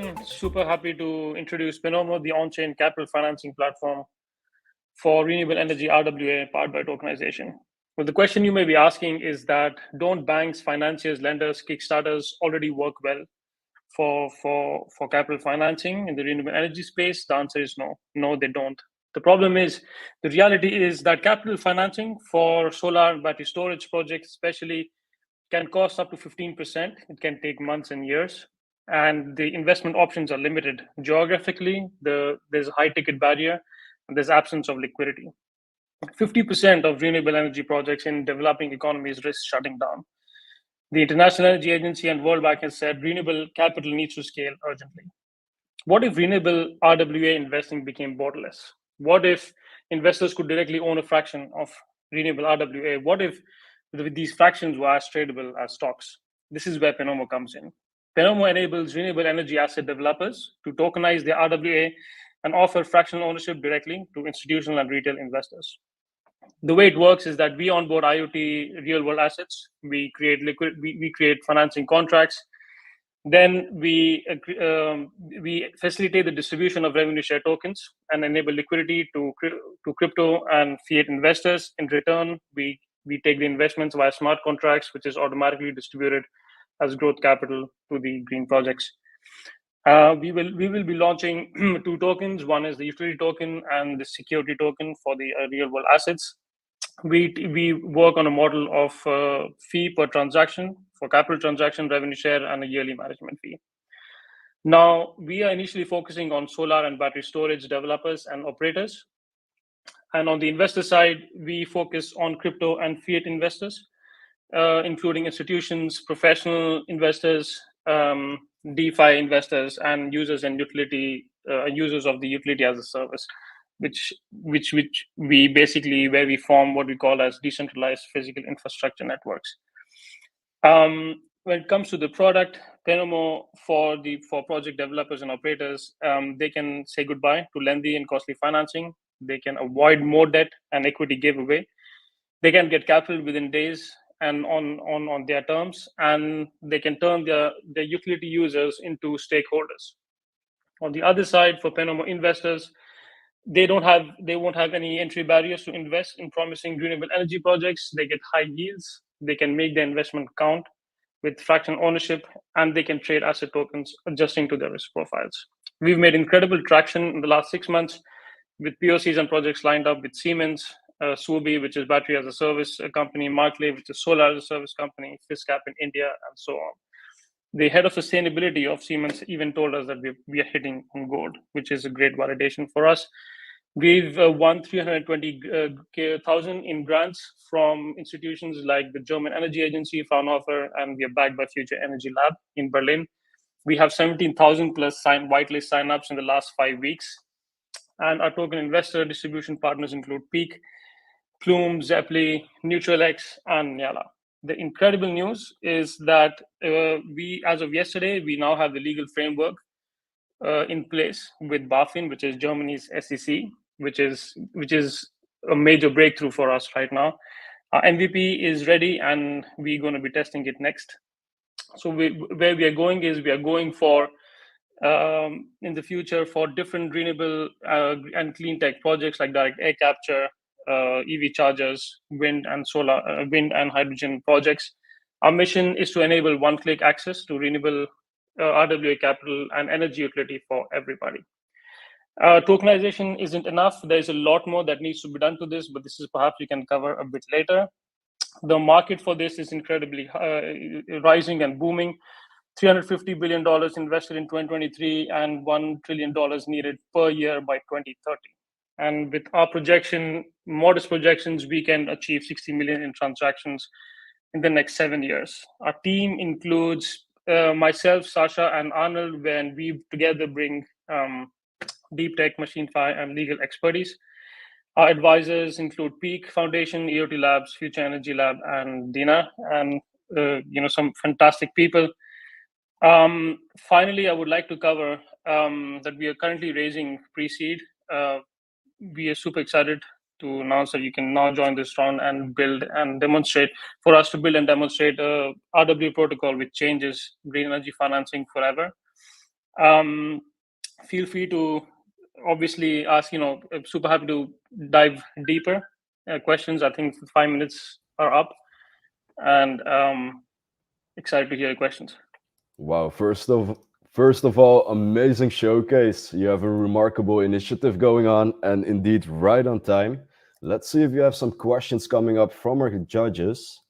question. Super happy to introduce PENOMO, the on-chain capital financing platform for renewable energy RWA powered by tokenization. Well, the question you may be asking is that don't banks, financiers, lenders, Kickstarters already work well for capital financing in the renewable energy space? The answer is no. No, they don't. The problem is, the reality is that capital financing for solar and battery storage projects especially can cost up to 15%. It can take months and years. And the investment options are limited. Geographically, there's a high ticket barrier, and there's absence of liquidity. 50% of renewable energy projects in developing economies risk shutting down. The International Energy Agency and World Bank has said renewable capital needs to scale urgently. What if renewable RWA investing became borderless? What if investors could directly own a fraction of renewable RWA? What if these fractions were as tradable as stocks? This is where PENOMO comes in. PENOMO enables renewable energy asset developers to tokenize their RWA and offer fractional ownership directly to institutional and retail investors. The way it works is that we onboard IoT real-world assets. We create we create financing contracts. Then we facilitate the distribution of revenue share tokens and enable liquidity to crypto and fiat investors. In return, we take the investments via smart contracts, which is automatically distributed as growth capital to the green projects. We will be launching two tokens. One is the utility token and the security token for the real world assets. We work on a model of fee per transaction for capital transaction, revenue share, and a yearly management fee. Now, we are initially focusing on solar and battery storage developers and operators. And on the investor side, we focus on crypto and fiat investors, including institutions, professional investors, DeFi investors, and users and users of the utility as a service, which we basically where we form what we call as decentralized physical infrastructure networks. When it comes to the product, PENOMO for project developers and operators, they can say goodbye to lengthy and costly financing. They can avoid more debt and equity giveaway. They can get capital within days and on their terms, and they can turn their utility users into stakeholders. On the other side, for PENOMO investors, they won't have any entry barriers to invest in promising renewable energy projects. They get high yields. They can make their investment count with fractional ownership, and they can trade asset tokens adjusting to their risk profiles. We've made incredible traction in the last 6 months with POCs and projects lined up with Siemens, Subi, which is battery as a service company, Markley, which is solar as a service company, Fiskap in India, and so on. The head of sustainability of Siemens even told us that we are hitting on gold, which is a great validation for us. We've won 320,000 in grants from institutions like the German Energy Agency, Fraunhofer, and we are backed by Future Energy Lab in Berlin. We have 17,000 plus whitelist signups in the last 5 weeks. And our token investor distribution partners include Peak, Plume, Zeppeli, NeutralX, and Nyala. The incredible news is that as of yesterday, we now have the legal framework in place with BaFin, which is Germany's SEC, which is a major breakthrough for us right now. Our MVP is ready, and we're going to be testing it next. So where we are going is we are going for in the future for different renewable and clean tech projects like direct air capture, EV chargers, wind and solar, wind and hydrogen projects. Our mission is to enable one-click access to renewable RWA capital and energy utility for everybody. Tokenization isn't enough. There's a lot more that needs to be done to this, but this is perhaps we can cover a bit later. The market for this is incredibly rising and booming. $350 billion invested in 2023 and $1 trillion needed per year by 2030. And with our modest projections, we can achieve 60 million in transactions in the next 7 years. Our team includes myself, Sasha, and Arnold, when we together bring deep tech, machine fi, and legal expertise. Our advisors include Peak Foundation, EOT Labs, Future Energy Lab, and Dina, and some fantastic people. Finally, I would like to cover that we are currently raising pre-seed. We are super excited to announce that you can now join this round and build and demonstrate, for us to build and demonstrate a RWA protocol which changes green energy financing forever. Feel free to obviously ask. I'm super happy to dive deeper questions. I think 5 minutes are up, and excited to hear your questions. Wow, first of all, amazing showcase. You have a remarkable initiative going on and indeed right on time. Let's see if you have some questions coming up from our judges.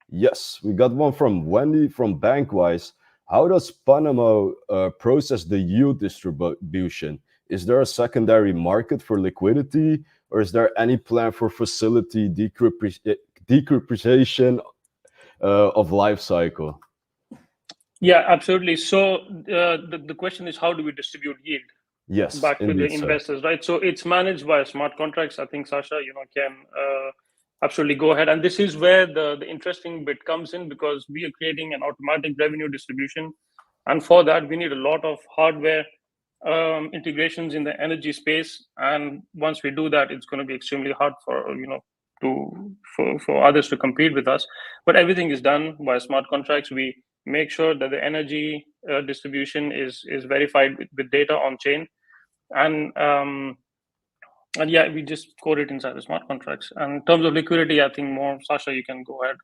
Yes, we got one from Wendy from Bankwise. How does PENOMO process the yield distribution? Is there a secondary market for liquidity, or is there any plan for facility decryptation of life cycle? Yeah, absolutely. So the question is, how do we distribute yield Yes, back to the indeed, sir. investors, right? So it's managed by smart contracts. I think Sasha, can absolutely go ahead. And this is where the interesting bit comes in, because we are creating an automatic revenue distribution, and for that we need a lot of hardware integrations in the energy space. And once we do that, it's going to be extremely hard for for others to compete with us. But everything is done by smart contracts. We make sure that the energy distribution is verified with data on chain, and yeah, we just code it inside the smart contracts. And in terms of liquidity, I think more Sasha, you can go ahead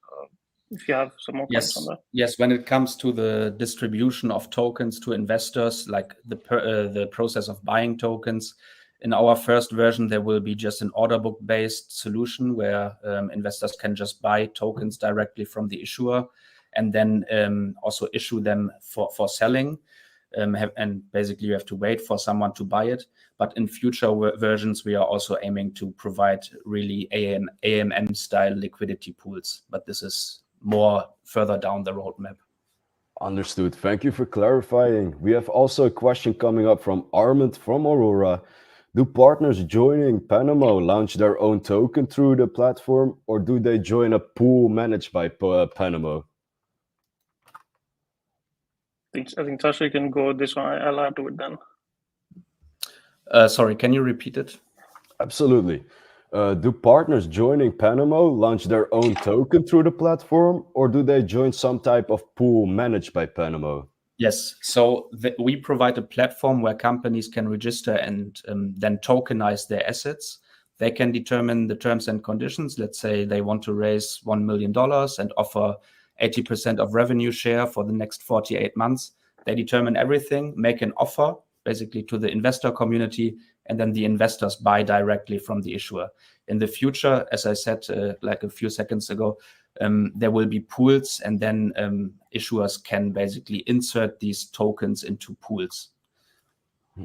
if you have some more points on that. Yes, when it comes to the distribution of tokens to investors, like the process of buying tokens, in our first version, there will be just an order book based solution where investors can just buy tokens directly from the issuer, and then also issue them for selling. And basically, you have to wait for someone to buy it. But in future versions, we are also aiming to provide really AMM style liquidity pools. But this is more further down the roadmap. Understood. Thank you for clarifying. We have also a question coming up from Armand from Aurora. Do partners joining PENOMO launch their own token through the platform, or do they join a pool managed by PENOMO? I think Sasha can go this one. I'll add to it then. Sorry, can you repeat it? Absolutely. Do partners joining PENOMO launch their own token through the platform, or do they join some type of pool managed by PENOMO? Yes. So we provide a platform where companies can register and then tokenize their assets. They can determine the terms and conditions. Let's say they want to raise $1 million and offer 80% of revenue share for the next 48 months. They determine everything, make an offer basically to the investor community, and then the investors buy directly from the issuer. In the future, as I said like a few seconds ago, there will be pools, and then issuers can basically insert these tokens into pools.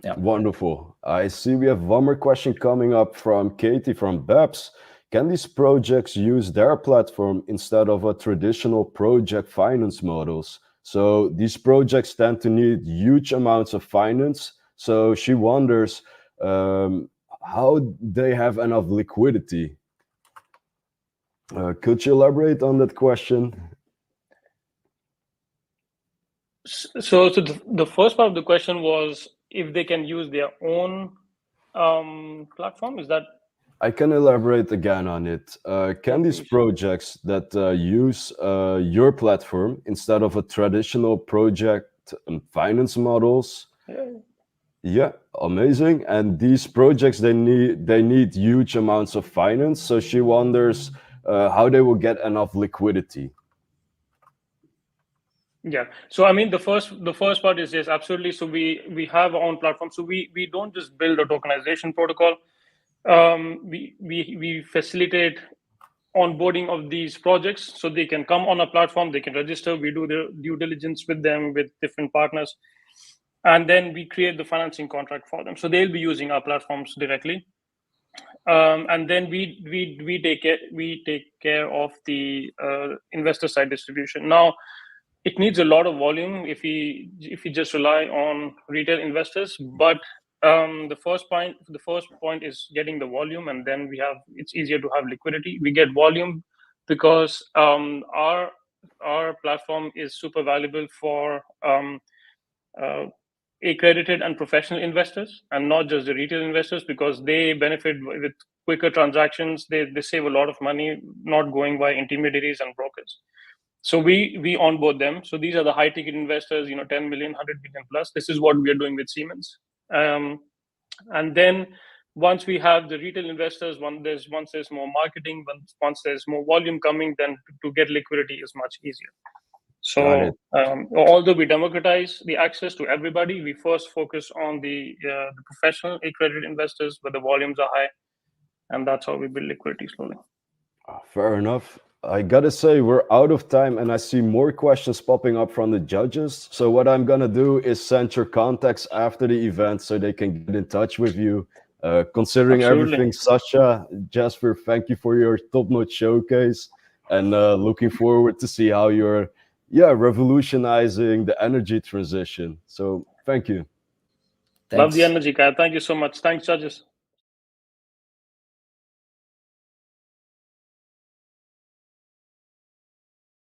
Yeah. Wonderful. I see we have one more question coming up from Katie from BEPS. Can these projects use their platform instead of a traditional project finance models? So these projects tend to need huge amounts of finance. So she wonders how they have enough liquidity. Could you elaborate on that question? So the first part of the question was if they can use their own platform. Is that? I can elaborate again on it. Can these projects that use your platform instead of a traditional project finance models? Yeah, amazing. And these projects, they need huge amounts of finance. So she wonders how they will get enough liquidity. Yeah. So I mean, the first part is yes, absolutely. So we have our own platform. So we don't just build a tokenization protocol. We facilitate onboarding of these projects, so they can come on a platform, they can register, we do the due diligence with them, with different partners, and then we create the financing contract for them. So they'll be using our platforms directly, and then we take care of the investor side distribution. Now, it needs a lot of volume if we just rely on retail investors, but the first point is getting the volume, and then it's easier to have liquidity. We get volume because our platform is super valuable for accredited and professional investors, and not just the retail investors, because they benefit with quicker transactions. They save a lot of money not going by intermediaries and brokers. So we onboard them. So these are the high ticket investors, 10 million, 100 million plus. This is what we are doing with Siemens. And then once we have the retail investors, once there's more marketing, once there's more volume coming, then to get liquidity is much easier. So although we democratize the access to everybody, we first focus on the professional accredited investors where the volumes are high, and that's how we build liquidity slowly. Fair enough. I gotta say, we're out of time, and I see more questions popping up from the judges. So what I'm gonna do is send your contacts after the event so they can get in touch with you. Considering everything, Sasha, Jasper, thank you for your top-notch showcase, and looking forward to see how you're revolutionizing the energy transition. So thank you. Thanks. Love the energy, Kai. Thank you so much. Thanks, judges.